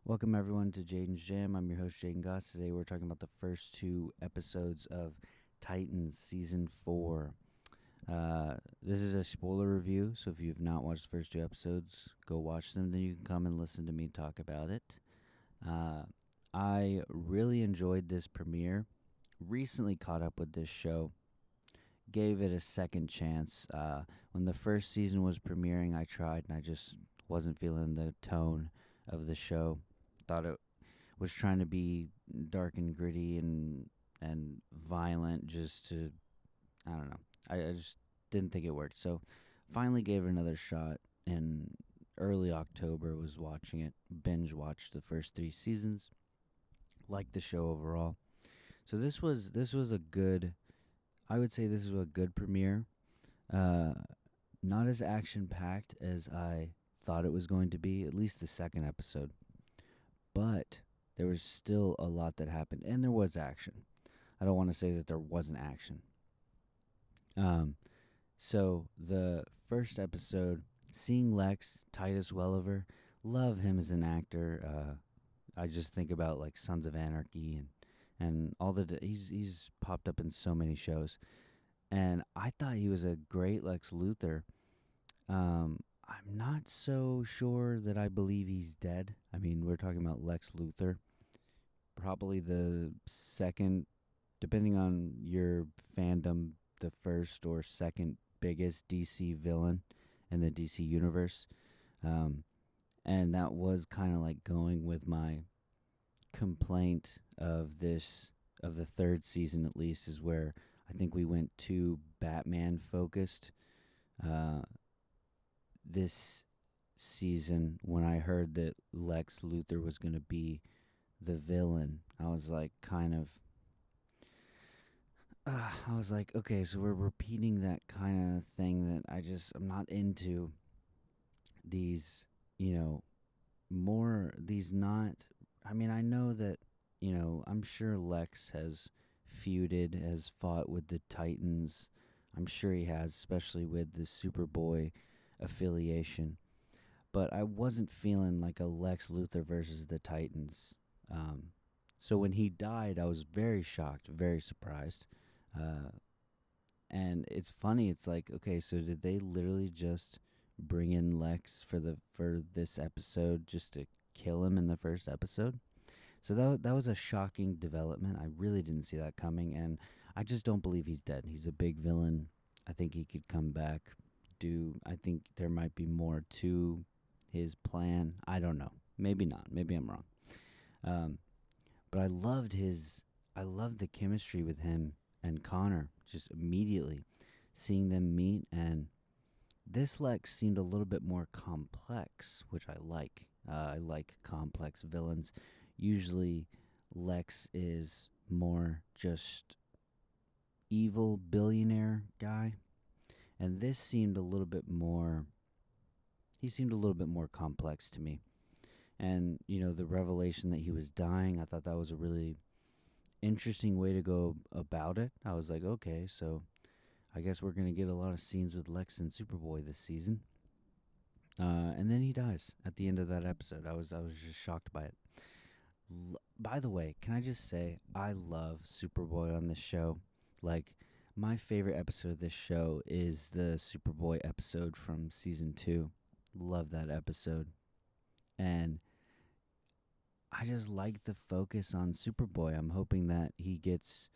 Welcome everyone to Jaden's Jam. I'm your host Jaden Goss. Today we're talking about the first two episodes of Titans Season 4. This is a spoiler review, so if you've not watched the first two episodes, go watch them. Then you can come and listen to me talk about it. I really enjoyed this premiere. Recently caught up with this show. Gave it a second chance. When the first season was premiering, I tried and I just wasn't feeling the tone of the show. Thought it was trying to be dark and gritty and violent just to I don't know. I just didn't think it worked. So finally gave it another shot in early October, was watching it, binge watched the first 3 seasons. Liked the show overall. So this was a good, I would say this is a good premiere. Uh Not as action packed as I thought it was going to be, at least the second episode. But there was still a lot that happened, and there was action. I don't want to say that there wasn't action. Um, so the first episode, seeing Lex, Titus Welliver, love him as an actor. I just think about like Sons of Anarchy and all the he's popped up in so many shows, and I thought he was a great Lex Luthor. I'm not so sure that I believe he's dead. I mean, we're talking about Lex Luthor, probably the second, depending on your fandom, the first or second biggest DC villain in the DC universe. Um, and that was kind of like going with my complaint of this, of the third season at least, is where I think we went too Batman focused. Uh, this season, when I heard that Lex Luthor was going to be the villain, I was like, I was like, okay, so we're repeating that kind of thing that I'm not into. These, you know, more, these not, I mean, I know that, I'm sure Lex has feuded, has fought with the Titans. I'm sure he has, especially with the Superboy affiliation. But I wasn't feeling like a Lex Luthor versus the Titans. Um, so when he died, I was very shocked, very surprised. Uh, and it's funny. It's like, okay, so did they literally just bring in Lex for this episode just to kill him in the first episode? So that was a shocking development. I really didn't see that coming, and I just don't believe he's dead. He's a big villain. I think he could come back. I think there might be more to his plan. I don't know. Maybe not. Maybe I'm wrong. Um, but I loved the chemistry with him and Connor just immediately seeing them meet, and this Lex seemed a little bit more complex, which I like. I like complex villains. Usually, Lex is more just evil billionaire guy, and this seemed a little bit more. He seemed a little bit more complex to me, and the revelation that he was dying. I thought that was a really interesting way to go about it. I was like, okay, so I guess we're gonna get a lot of scenes with Lex and Superboy this season. And then he dies at the end of that episode. I was just shocked by it. By the way, can I just say I love Superboy on this show? Like, my favorite episode of this show is the Superboy episode from season 2. Love that episode. And I just like the focus on Superboy. I'm hoping that he gets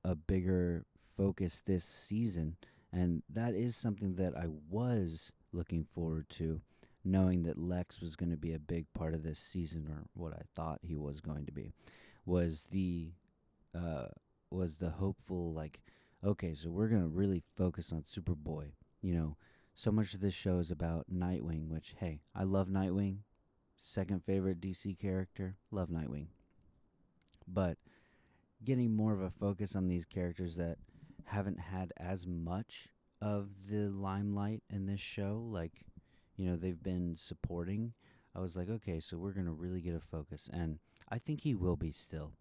a bigger focus this season, and that is something that I was looking forward to, knowing that Lex was going to be a big part of this season, or what I thought he was going to be, was the uh, was the hopeful, like, okay, so we're going to really focus on Superboy. So much of this show is about Nightwing, which, hey, I love Nightwing. Second favorite DC character, love Nightwing. But getting more of a focus on these characters that haven't had as much of the limelight in this show, like, they've been supporting. I was like, okay, so we're going to really get a focus, and I think he will be still.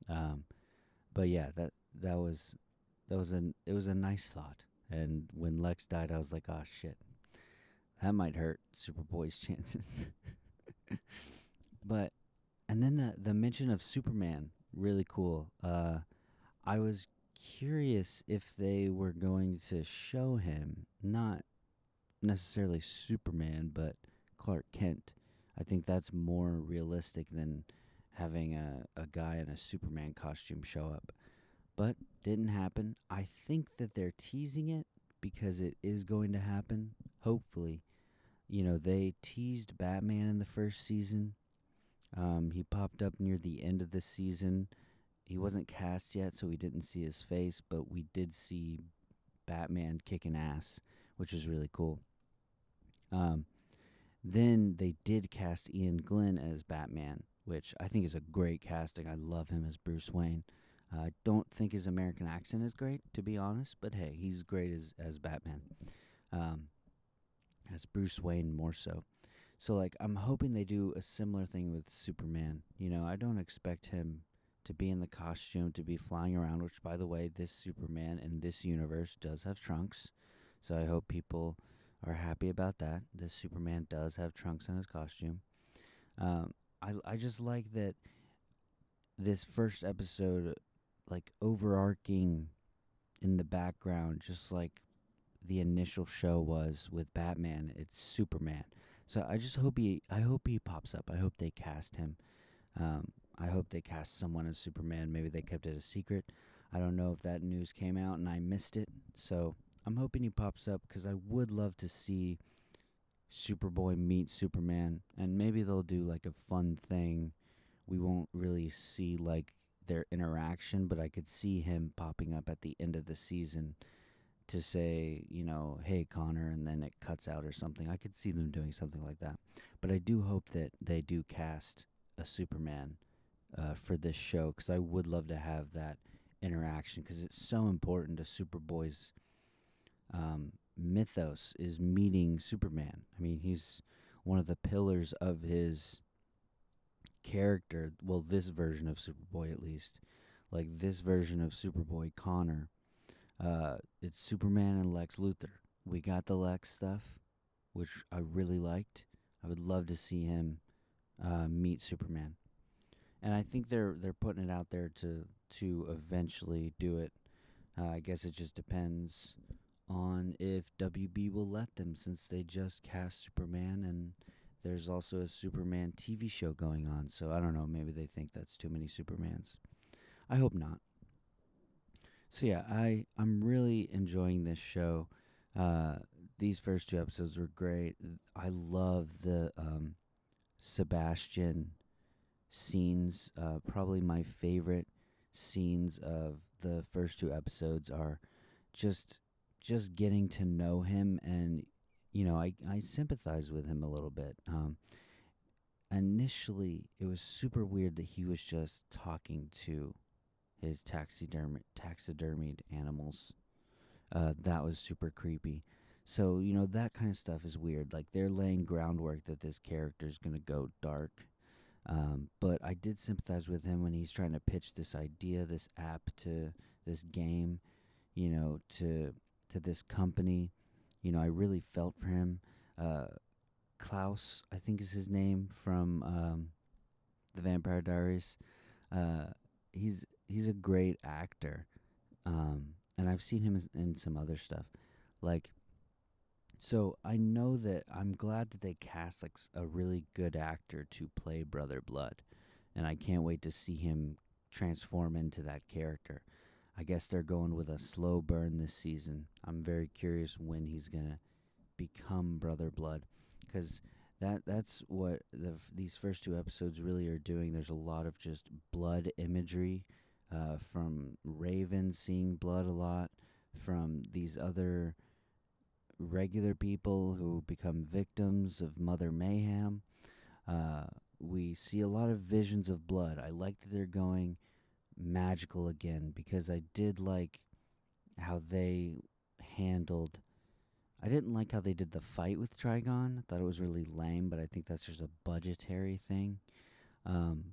um, but yeah, it was a nice thought. And when Lex died, I was like, oh shit, that might hurt Superboy's chances. But and then the mention of Superman, really cool. I was curious if they were going to show him not necessarily Superman, but Clark Kent. I think that's more realistic than having a guy in a Superman costume show up. But didn't happen. I think that they're teasing it because it is going to happen. Hopefully, they teased Batman in the first season. He popped up near the end of the season. He wasn't cast yet, so we didn't see his face, but we did see Batman kicking ass, which was really cool. Um, then they did cast Ian Glenn as Batman, which I think is a great casting. I love him as Bruce Wayne. I don't think his American accent is great, to be honest, but hey, he's great as Batman. Um, as Bruce Wayne more so. So like I'm hoping they do a similar thing with Superman. I don't expect him to be in the costume to be flying around, which by the way, this Superman in this universe does have trunks. So I hope people are happy about that. This Superman does have trunks in his costume. I just like that this first episode, like overarching in the background, just like the initial show was with Batman, it's Superman. So I hope he pops up. I hope they cast him. I hope they cast someone as Superman. Maybe they kept it a secret. I don't know if that news came out and I missed it. So I'm hoping he pops up because I would love to see Superboy meet Superman, and maybe they'll do like a fun thing. We won't really see like their interaction, but I could see him popping up at the end of the season to say, hey Connor, and then it cuts out or something. I could see them doing something like that. But I do hope that they do cast a Superman for this show because I would love to have that interaction because it's so important to Superboy's mythos is meeting Superman. I mean, he's one of the pillars of his character. Well, this version of Superboy, at least. Like this version of Superboy, Connor. It's Superman and Lex Luthor. We got the Lex stuff, which I really liked. I would love to see him meet Superman, and I think they're putting it out there to eventually do it. I guess it just depends on if WB will let them, since they just cast Superman and there's also a Superman TV show going on. So I don't know. Maybe they think that's too many Supermans. I hope not. So yeah, I'm really enjoying this show. Uh, these first two episodes were great. I love the Sebastian scenes. Probably my favorite scenes of the first two episodes are just just getting to know him, and I sympathize with him a little bit. Initially, it was super weird that he was just talking to his taxidermied animals. That was super creepy. So that kind of stuff is weird. Like they're laying groundwork that this character is gonna go dark. But I did sympathize with him when he's trying to pitch this idea, this app to this game, to this company. I really felt for him. Uh, Klaus, I think is his name from the Vampire Diaries. Uh, he's a great actor, and I've seen him in some other stuff. Like, so I know that I'm glad that they cast like a really good actor to play Brother Blood, and I can't wait to see him transform into that character. I guess they're going with a slow burn this season. I'm very curious when he's gonna become Brother Blood, because that's what these first two episodes really are doing. There's a lot of just blood imagery, from Raven seeing blood a lot, from these other regular people who become victims of Mother Mayhem. Uh, we see a lot of visions of blood. I like that they're going magical again because I did like how they handled. I didn't like how they did the fight with Trigon. I thought it was really lame, but I think that's just a budgetary thing.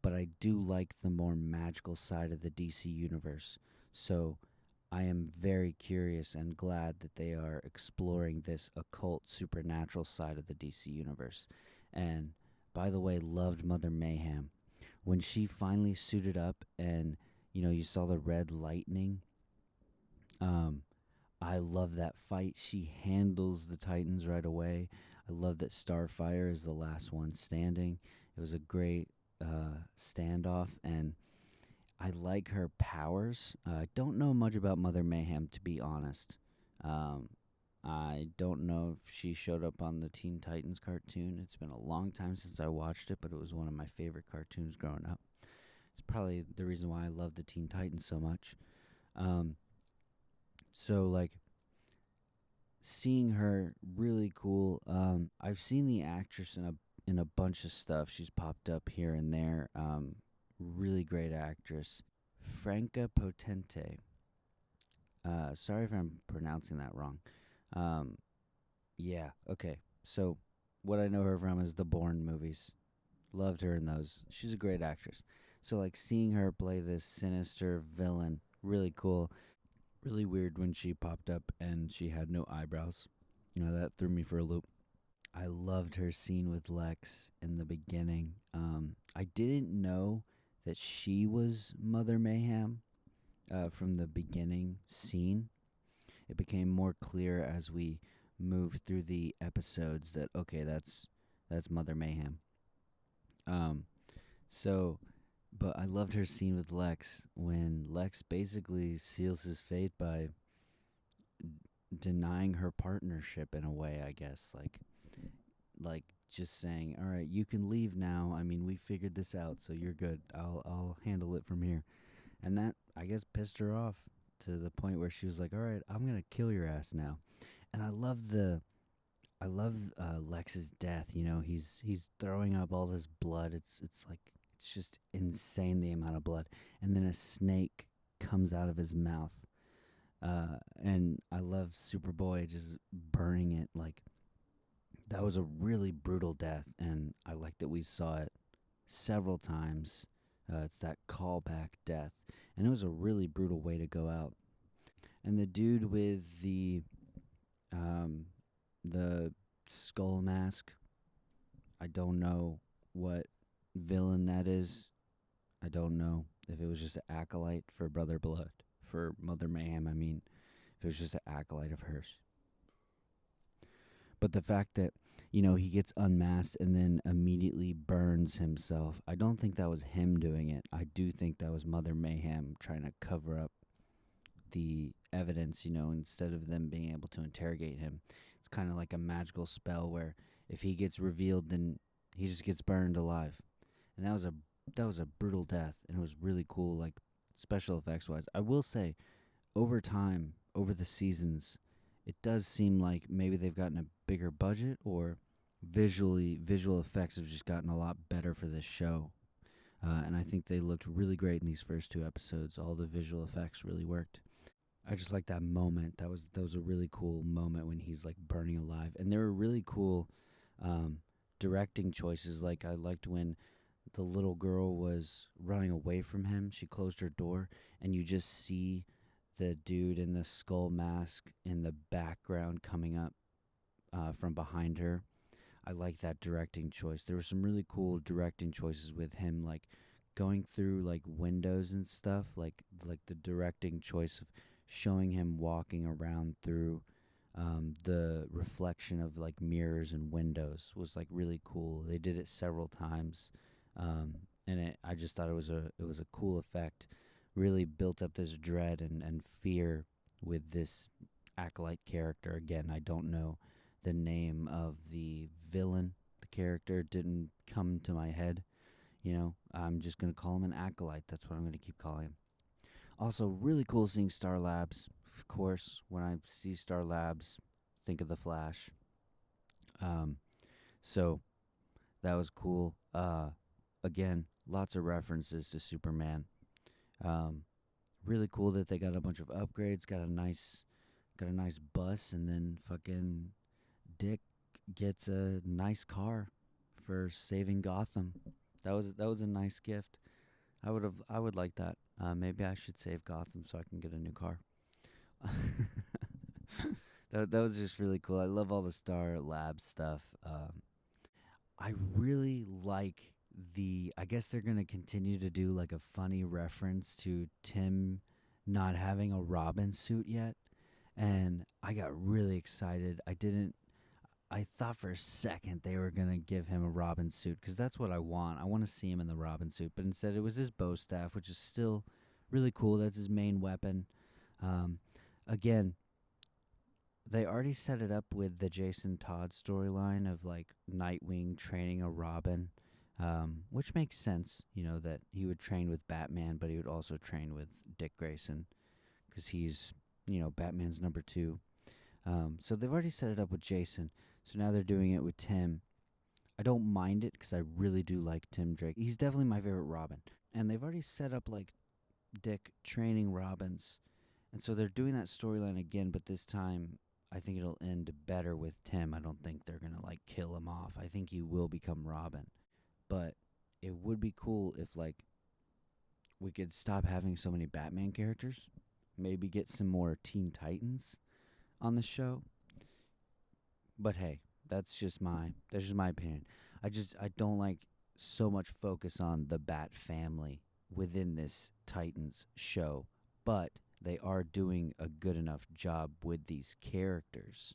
But I do like the more magical side of the DC universe. So I am very curious and glad that they are exploring this occult supernatural side of the DC universe. And by the way, loved Mother Mayhem. When she finally suited up and, you saw the red lightning, um, I love that fight. She handles the Titans right away. I love that Starfire is the last one standing. It was a great standoff, and I like her powers. I don't know much about Mother Mayhem, to be honest. Um, I don't know if she showed up on the Teen Titans cartoon. It's been a long time since I watched it, but it was one of my favorite cartoons growing up. It's probably the reason why I love the Teen Titans so much. Um, so like seeing her, really cool. I've seen the actress in a bunch of stuff. She's popped up here and there. Really great actress, Franca Potente. Sorry if I'm pronouncing that wrong. Um, yeah, okay. So, what I know her from is the Bourne movies. Loved her in those. She's a great actress. So, like, seeing her play this sinister villain, really cool. Really weird when she popped up and she had no eyebrows. That threw me for a loop. I loved her scene with Lex in the beginning. I didn't know that she was Mother Mayhem from the beginning scene. It became more clear as we moved through the episodes that okay, that's Mother Mayhem. Um, so, but I loved her scene with Lex when Lex basically seals his fate by denying her partnership in a way. I guess like just saying, all right, you can leave now. I mean, we figured this out, so you're good. I'll handle it from here. And that, I guess, pissed her off to the point where she was like, all right, I'm going to kill your ass now. And I love Lex's death. He's throwing up all this blood. It's like, it's just insane the amount of blood. And then a snake comes out of his mouth. And I love Superboy just burning it. Like, that was a really brutal death. And I like that we saw it several times. It's that callback death. And it was a really brutal way to go out. And the dude with the skull mask, I don't know what villain that is. I don't know if it was just an acolyte for Brother Blood, for Mother Mayhem. I mean, if it was just an acolyte of hers. But the fact that, he gets unmasked and then immediately burns himself, I don't think that was him doing it. I do think that was Mother Mayhem trying to cover up the evidence, instead of them being able to interrogate him. It's kind of like a magical spell where if he gets revealed, then he just gets burned alive. And that was a brutal death, and it was really cool, like special effects wise. I will say, over time, over the seasons, it does seem like maybe they've gotten a bigger budget, or visual effects have just gotten a lot better for this show. And I think they looked really great in these first two episodes. All the visual effects really worked. I just like that moment. That was a really cool moment when he's like burning alive, and there were really cool um, directing choices. Like I liked when the little girl was running away from him. She closed her door, and you just see the dude in the skull mask in the background coming up from behind her. I like that directing choice. There were some really cool directing choices with him, like going through like windows and stuff. Like the directing choice of showing him walking around through the reflection of like mirrors and windows was like really cool. They did it several times, um, and I just thought it was a cool effect. Really built up this dread and fear with this acolyte character. Again, I don't know the name of the villain. The character didn't come to my head. I'm just gonna call him an acolyte. That's what I'm gonna keep calling him. Also, really cool seeing Star Labs. Of course, when I see Star Labs, think of the Flash. Um, so that was cool. Again, lots of references to Superman. Um, really cool that they got a bunch of upgrades. Got a nice bus, and then fucking Dick gets a nice car for saving Gotham. That was a nice gift. I would like that. Maybe I should save Gotham so I can get a new car. That was just really cool. I love all the Star Lab stuff. I really like I guess they're going to continue to do like a funny reference to Tim not having a Robin suit yet. And I got really excited. I thought for a second they were going to give him a Robin suit because that's what I want. I want to see him in the Robin suit. But instead, it was his bow staff, which is still really cool. That's his main weapon. Um, again, they already set it up with the Jason Todd storyline of like Nightwing training a Robin, which makes sense. You know that he would train with Batman, but he would also train with Dick Grayson because he's Batman's number two. So they've already set it up with Jason. So now they're doing it with Tim. I don't mind it because I really do like Tim Drake. He's definitely my favorite Robin. And they've already set up like Dick training Robins. And so they're doing that storyline again, but this time I think it'll end better with Tim. I don't think they're going to like kill him off. I think he will become Robin. But it would be cool if like we could stop having so many Batman characters. Maybe get some more Teen Titans on the show. But hey, that's just my opinion. I don't like so much focus on the Bat family within this Titans show, but they are doing a good enough job with these characters.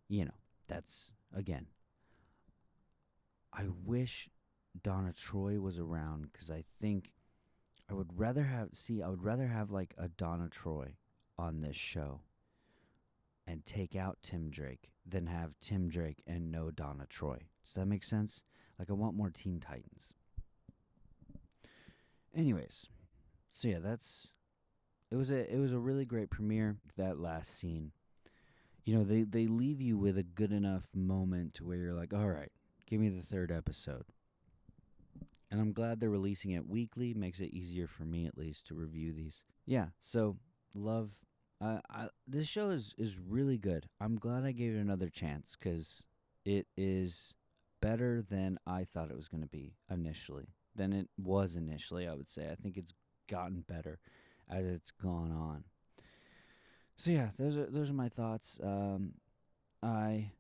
You know, that's again. I wish Donna Troy was around because I think I would rather have like a Donna Troy on this show and take out Tim Drake than have Tim Drake and no Donna Troy. Does that make sense? Like I want more Teen Titans. Anyways, so yeah, that's it was a really great premiere, that last scene. They leave you with a good enough moment to where you're like, "All right, give me the third episode." And I'm glad they're releasing it weekly. Makes it easier for me at least to review these. Yeah, so love. This show is really good. I'm glad I gave it another chance because it is better than I thought it was going to be initially. Than it was initially, I would say. I think it's gotten better as it's gone on. So yeah, those are my thoughts. I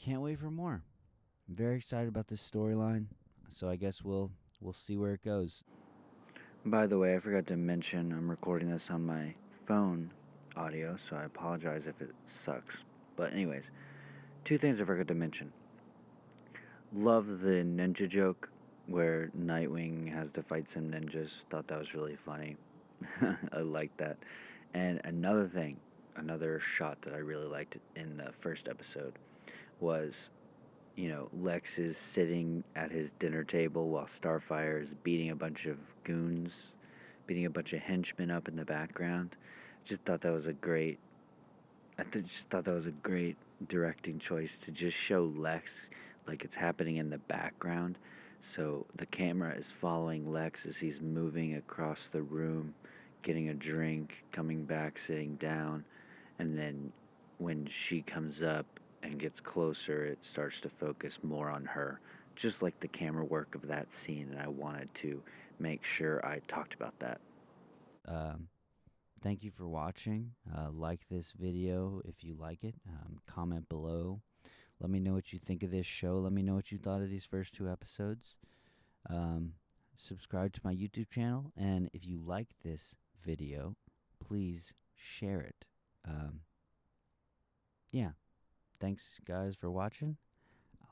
can't wait for more. I'm very excited about this storyline. So I guess we'll see where it goes. By the way, I forgot to mention I'm recording this on my phone audio, so I apologize if it sucks. But anyways, two things I forgot to mention. Love the ninja joke where Nightwing has to fight some ninjas. Thought that was really funny. I liked that. And another shot that I really liked in the first episode was, Lex is sitting at his dinner table while Starfire is beating a bunch of goons, beating a bunch of henchmen up in the background. Just thought that was a great. Just thought that was a great directing choice to just show Lex like it's happening in the background. So the camera is following Lex as he's moving across the room, getting a drink, coming back, sitting down, and then when she comes up and gets closer, it starts to focus more on her. Just like the camera work of that scene, and I wanted to make sure I talked about that. Um, Thank you for watching. Like this video if you like it. Comment below. Let me know what you think of this show. Let me know what you thought of these first two episodes. Subscribe to my YouTube channel. And if you like this video, please share it. Yeah. Thanks, guys, for watching.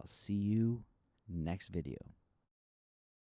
I'll see you next video.